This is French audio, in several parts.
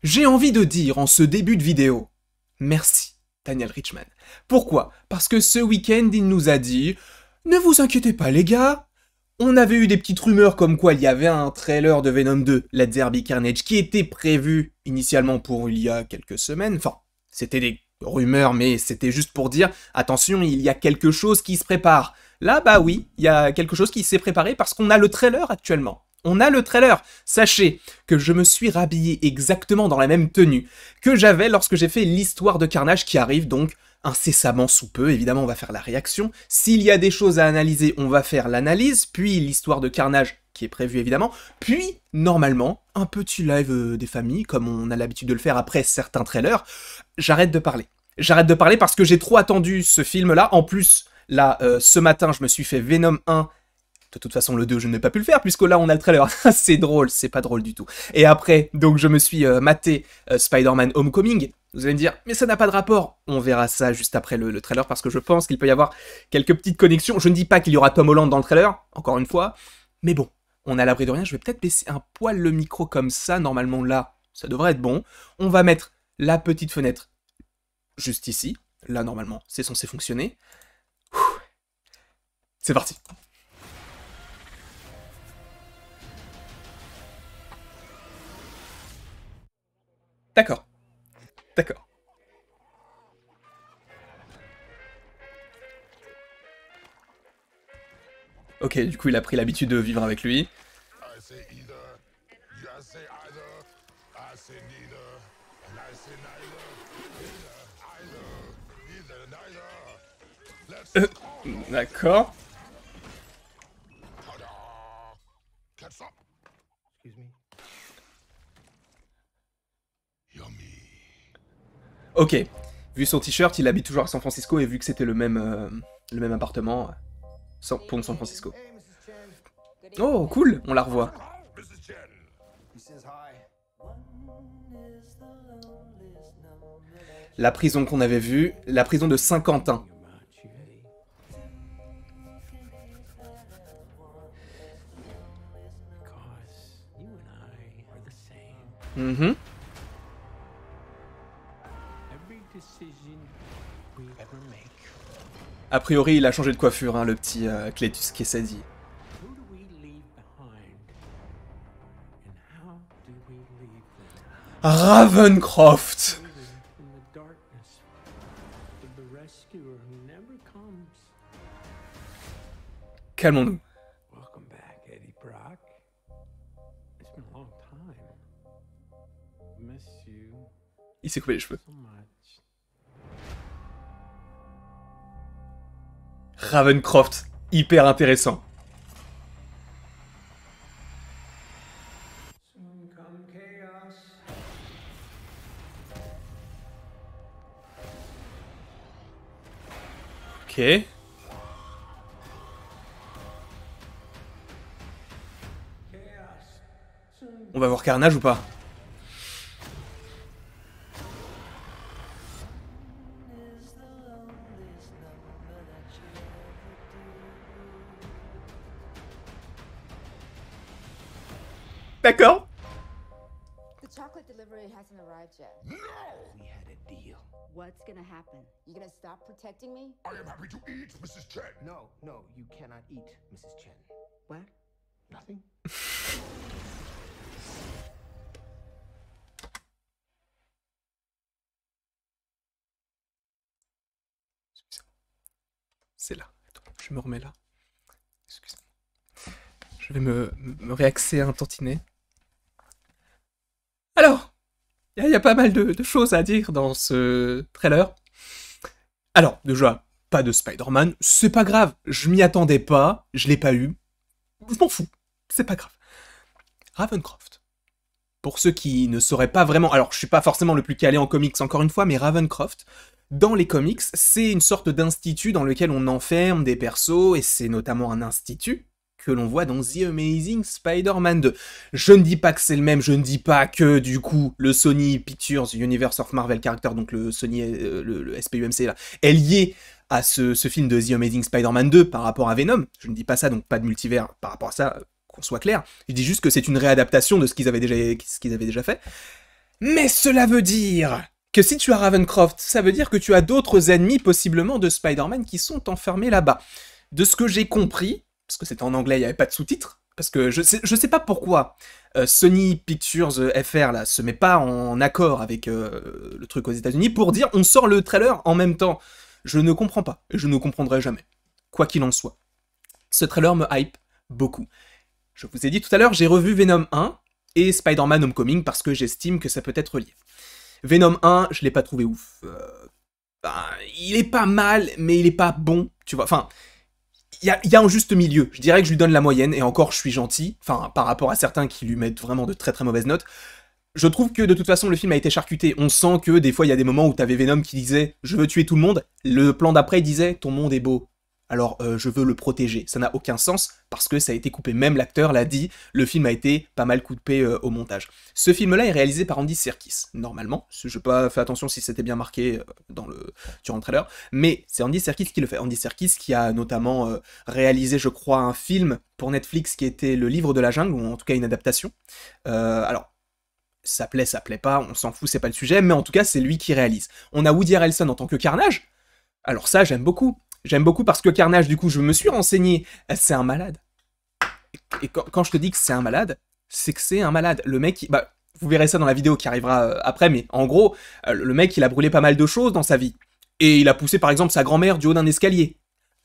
J'ai envie de dire en ce début de vidéo, merci Daniel Richman. Pourquoi? Parce que ce week-end, il nous a dit « Ne vous inquiétez pas les gars, on avait eu des petites rumeurs comme quoi il y avait un trailer de Venom 2, Let There Be Carnage, qui était prévu initialement pour il y a quelques semaines. Enfin, c'était des rumeurs, mais c'était juste pour dire « Attention, il y a quelque chose qui se prépare ». Là, bah oui, il y a quelque chose qui s'est préparé parce qu'on a le trailer actuellement. On a le trailer. Sachez que je me suis rhabillé exactement dans la même tenue que j'avais lorsque j'ai fait l'histoire de Carnage qui arrive donc incessamment sous peu. Évidemment, on va faire la réaction. S'il y a des choses à analyser, on va faire l'analyse, puis l'histoire de Carnage qui est prévue évidemment, puis normalement un petit live des familles comme on a l'habitude de le faire après certains trailers. J'arrête de parler. J'arrête de parler parce que j'ai trop attendu ce film-là. En plus, là, ce matin, je me suis fait Venom 1. De toute façon, le 2, je n'ai pas pu le faire, puisque là, on a le trailer. C'est drôle, c'est pas drôle du tout. Et après, donc, je me suis maté Spider-Man Homecoming. Vous allez me dire, mais ça n'a pas de rapport. On verra ça juste après le trailer, parce que je pense qu'il peut y avoir quelques petites connexions. Je ne dis pas qu'il y aura Tom Holland dans le trailer, encore une fois. Mais bon, on est à l'abri de rien. Je vais peut-être baisser un poil le micro comme ça. Normalement, là, ça devrait être bon. On va mettre la petite fenêtre juste ici. Là, normalement, c'est censé fonctionner. C'est parti. D'accord. D'accord. Ok, du coup, il a pris l'habitude de vivre avec lui. D'accord. Ok. Vu son t-shirt, il habite toujours à San Francisco et vu que c'était le même appartement, pont de San Francisco. Oh, cool, on la revoit. La prison qu'on avait vue, la prison de Saint-Quentin. Mhm. A priori, il a changé de coiffure, hein, le petit Cletus Kesadi. Ravencroft. Calmons-nous. Il s'est coupé les cheveux. Ravencroft, hyper intéressant. Ok. On va voir Carnage ou pas? D'accord. The chocolate delivery hasn't arrived yet. No! We had a deal. What's gonna happen? You gonna stop protecting me? I am happy to eat, Mrs. Chen. No, no, you cannot eat, Mrs. Chen. What? Nothing? C'est là. Attends, je me remets là. Excusez-moi. Je vais me réaxer un tantinet. Alors, il y a pas mal de choses à dire dans ce trailer. Alors, déjà, pas de Spider-Man, c'est pas grave. Je m'y attendais pas, je l'ai pas eu. Je m'en fous, c'est pas grave. Ravencroft. Pour ceux qui ne sauraient pas vraiment... Alors, je suis pas forcément le plus calé en comics encore une fois, mais Ravencroft, dans les comics, c'est une sorte d'institut dans lequel on enferme des persos, et c'est notamment un institut que l'on voit dans The Amazing Spider-Man 2. Je ne dis pas que c'est le même, je ne dis pas que, du coup, le Sony Pictures Universe of Marvel Character, donc le Sony, le SPUMC, là, est lié à ce film de The Amazing Spider-Man 2 par rapport à Venom. Je ne dis pas ça, donc pas de multivers par rapport à ça, qu'on soit clair. Je dis juste que c'est une réadaptation de ce qu'ils avaient déjà fait. Mais cela veut dire que si tu as Ravencroft, ça veut dire que tu as d'autres ennemis possiblement de Spider-Man qui sont enfermés là-bas. De ce que j'ai compris, parce que c'était en anglais, il n'y avait pas de sous-titres, parce que je sais pas pourquoi Sony Pictures FR là se met pas en accord avec le truc aux États-Unis pour dire on sort le trailer en même temps. Je ne comprends pas, et je ne comprendrai jamais. Quoi qu'il en soit. Ce trailer me hype beaucoup. Je vous ai dit tout à l'heure, j'ai revu Venom 1 et Spider-Man Homecoming parce que j'estime que ça peut être lié. Venom 1, je l'ai pas trouvé ouf. Il est pas mal, mais il est pas bon, tu vois. Enfin, il y a un juste milieu. Je dirais que je lui donne la moyenne, et encore, je suis gentil. Enfin, par rapport à certains qui lui mettent vraiment de très très mauvaises notes. Je trouve que de toute façon, le film a été charcuté. On sent que des fois, il y a des moments où t'avais Venom qui disait « Je veux tuer tout le monde ». Le plan d'après, il disait « Ton monde est beau ». Alors, je veux le protéger. Ça n'a aucun sens, parce que ça a été coupé. Même l'acteur l'a dit, le film a été pas mal coupé au montage. Ce film-là est réalisé par Andy Serkis, normalement. Je n'ai pas fait attention si c'était bien marqué durant le trailer, mais c'est Andy Serkis qui le fait. Andy Serkis qui a notamment réalisé, je crois, un film pour Netflix qui était Le Livre de la Jungle, ou en tout cas une adaptation. Alors, ça plaît pas, on s'en fout, c'est pas le sujet, mais en tout cas, c'est lui qui réalise. On a Woody Harrelson en tant que Carnage. Alors ça, j'aime beaucoup. J'aime beaucoup parce que Carnage, du coup, je me suis renseigné, c'est un malade. Et quand je te dis que c'est un malade, c'est que c'est un malade. Le mec, vous verrez ça dans la vidéo qui arrivera après, mais en gros, le mec, il a brûlé pas mal de choses dans sa vie. Et il a poussé, par exemple, sa grand-mère du haut d'un escalier.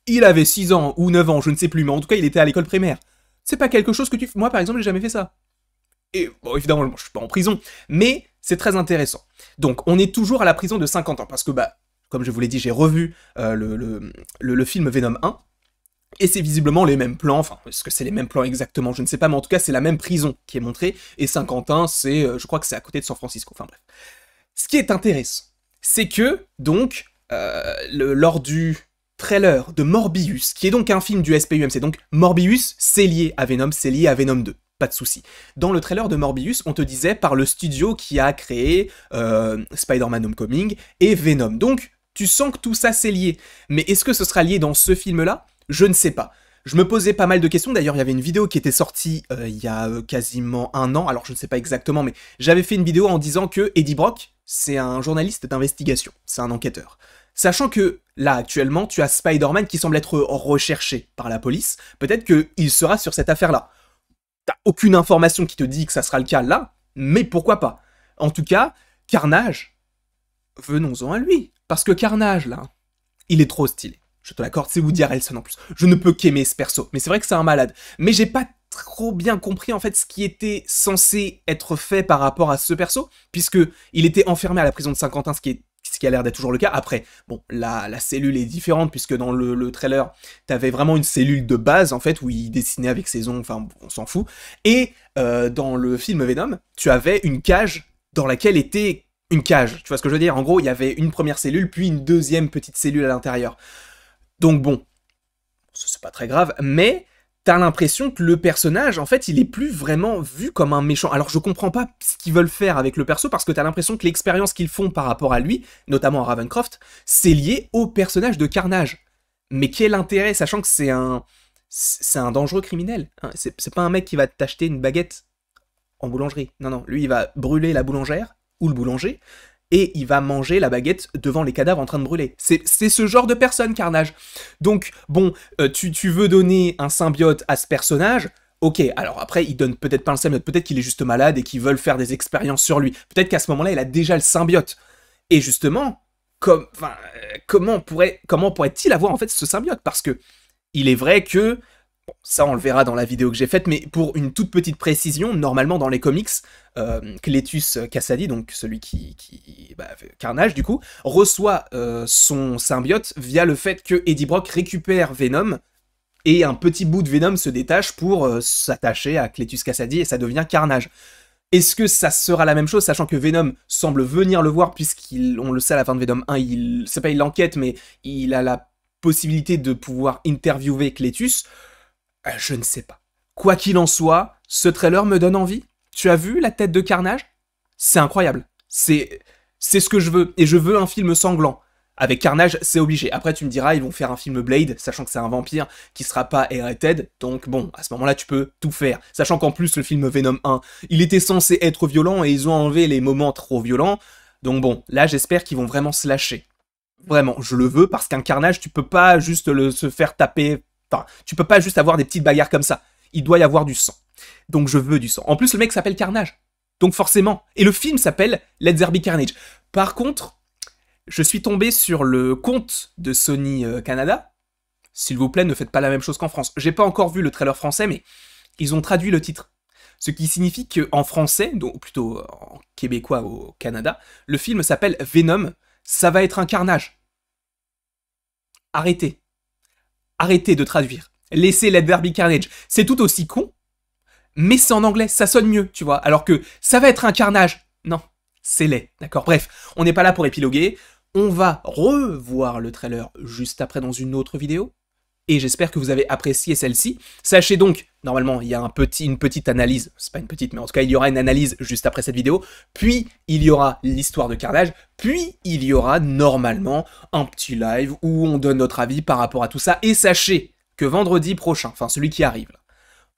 Il avait 6 ans ou 9 ans, je ne sais plus, mais en tout cas, il était à l'école primaire. C'est pas quelque chose que tu... Moi, par exemple, j'ai jamais fait ça. Et, bon, évidemment, je suis pas en prison, mais c'est très intéressant. Donc, on est toujours à la prison de 50 ans, parce que, comme je vous l'ai dit, j'ai revu le film Venom 1, et c'est visiblement les mêmes plans, enfin, est-ce que c'est les mêmes plans exactement, je ne sais pas, mais en tout cas, c'est la même prison qui est montrée, et Saint-Quentin, je crois que c'est à côté de San Francisco, enfin bref. Ce qui est intéressant, c'est que, donc, lors du trailer de Morbius, qui est donc un film du SPUMC, donc Morbius, c'est lié à Venom, c'est lié à Venom 2. Pas de souci. Dans le trailer de Morbius, on te disait par le studio qui a créé Spider-Man Homecoming et Venom. Donc, tu sens que tout ça c'est lié. Mais est-ce que ce sera lié dans ce film-là? Je ne sais pas. Je me posais pas mal de questions. D'ailleurs, il y avait une vidéo qui était sortie il y a quasiment 1 an. Alors, je ne sais pas exactement, mais j'avais fait une vidéo en disant que Eddie Brock, c'est un journaliste d'investigation. C'est un enquêteur. Sachant que, là, actuellement, tu as Spider-Man qui semble être recherché par la police. Peut-être qu'il sera sur cette affaire-là. T'as aucune information qui te dit que ça sera le cas là, mais pourquoi pas. En tout cas, Carnage, venons-en à lui. Parce que Carnage, là, il est trop stylé. Je te l'accorde, c'est Woody Harrelson en plus. Je ne peux qu'aimer ce perso, mais c'est vrai que c'est un malade. Mais j'ai pas trop bien compris en fait ce qui était censé être fait par rapport à ce perso, puisque il était enfermé à la prison de Saint-Quentin, ce qui a l'air d'être toujours le cas. Après, bon, la cellule est différente, puisque dans le trailer, t'avais vraiment une cellule de base, en fait, où il dessinait avec ses ongles, enfin, on s'en fout. Et dans le film Venom, tu avais une cage dans laquelle était une cage. Tu vois ce que je veux dire? En gros, il y avait une première cellule, puis une deuxième petite cellule à l'intérieur. Donc bon, c'est pas très grave, mais t'as l'impression que le personnage, en fait, il est plus vraiment vu comme un méchant. Alors je comprends pas ce qu'ils veulent faire avec le perso, parce que t'as l'impression que l'expérience qu'ils font par rapport à lui, notamment à Ravencroft, c'est lié au personnage de Carnage. Mais quel intérêt, sachant que c'est un dangereux criminel. Hein. C'est pas un mec qui va t'acheter une baguette en boulangerie. Non, non, lui il va brûler la boulangère, ou le boulanger, et il va manger la baguette devant les cadavres en train de brûler. C'est ce genre de personne, Carnage. Donc, bon, tu veux donner un symbiote à ce personnage, ok, alors après, il donne peut-être pas un symbiote, peut-être qu'il est juste malade et qu'ils veulent faire des expériences sur lui. Peut-être qu'à ce moment-là, il a déjà le symbiote. Et justement, comment pourrait-il avoir en fait ce symbiote? Parce que il est vrai que, bon, ça on le verra dans la vidéo que j'ai faite, mais pour une toute petite précision, normalement dans les comics, Cletus Kasady, donc celui Carnage du coup, reçoit son symbiote via le fait que Eddie Brock récupère Venom, et un petit bout de Venom se détache pour s'attacher à Cletus Kasady, et ça devient Carnage. Est-ce que ça sera la même chose, sachant que Venom semble venir le voir, puisqu'on le sait à la fin de Venom 1, il l'enquête, mais il a la possibilité de pouvoir interviewer Cletus. Je ne sais pas. Quoi qu'il en soit, ce trailer me donne envie. Tu as vu la tête de Carnage? C'est incroyable. C'est ce que je veux. Et je veux un film sanglant. Avec Carnage, c'est obligé. Après, tu me diras, ils vont faire un film Blade, sachant que c'est un vampire qui sera pas R-rated, donc bon, à ce moment-là, tu peux tout faire. Sachant qu'en plus, le film Venom 1, il était censé être violent, et ils ont enlevé les moments trop violents, donc bon, là, j'espère qu'ils vont vraiment se lâcher. Vraiment, je le veux, parce qu'un Carnage, tu peux pas juste se faire taper, enfin, tu peux pas juste avoir des petites bagarres comme ça. Il doit y avoir du sang. Donc je veux du sang. En plus, le mec s'appelle Carnage. Donc forcément. Et le film s'appelle Let There Be Carnage. Par contre, je suis tombé sur le compte de Sony Canada. S'il vous plaît, ne faites pas la même chose qu'en France. J'ai pas encore vu le trailer français, mais ils ont traduit le titre. Ce qui signifie qu'en français, donc plutôt en québécois au Canada, le film s'appelle Venom. Ça va être un carnage. Arrêtez. Arrêtez de traduire. Laissez Let There Be Carnage. C'est tout aussi con, mais c'est en anglais, ça sonne mieux, tu vois. Alors que ça va être un carnage. Non, c'est laid, d'accord. Bref, on n'est pas là pour épiloguer. On va revoir le trailer juste après dans une autre vidéo. Et j'espère que vous avez apprécié celle-ci. Sachez donc, normalement, il y a une petite analyse. C'est pas une petite, mais en tout cas, il y aura une analyse juste après cette vidéo. Puis, il y aura l'histoire de Carnage. Puis, il y aura normalement un petit live où on donne notre avis par rapport à tout ça. Et sachez que vendredi prochain, enfin celui qui arrive,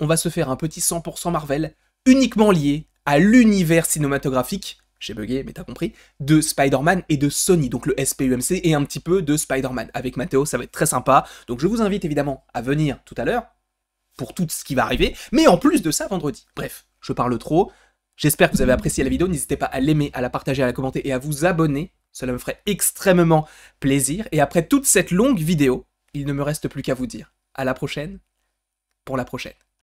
on va se faire un petit 100% Marvel, uniquement lié à l'univers cinématographique, j'ai bugué mais t'as compris, de Spider-Man et de Sony, donc le SPUMC et un petit peu de Spider-Man. Avec Mathéo, ça va être très sympa, donc je vous invite évidemment à venir tout à l'heure, pour tout ce qui va arriver, mais en plus de ça, vendredi. Bref, je parle trop, j'espère que vous avez apprécié la vidéo, n'hésitez pas à l'aimer, à la partager, à la commenter et à vous abonner, cela me ferait extrêmement plaisir, et après toute cette longue vidéo, il ne me reste plus qu'à vous dire à la prochaine, pour la prochaine.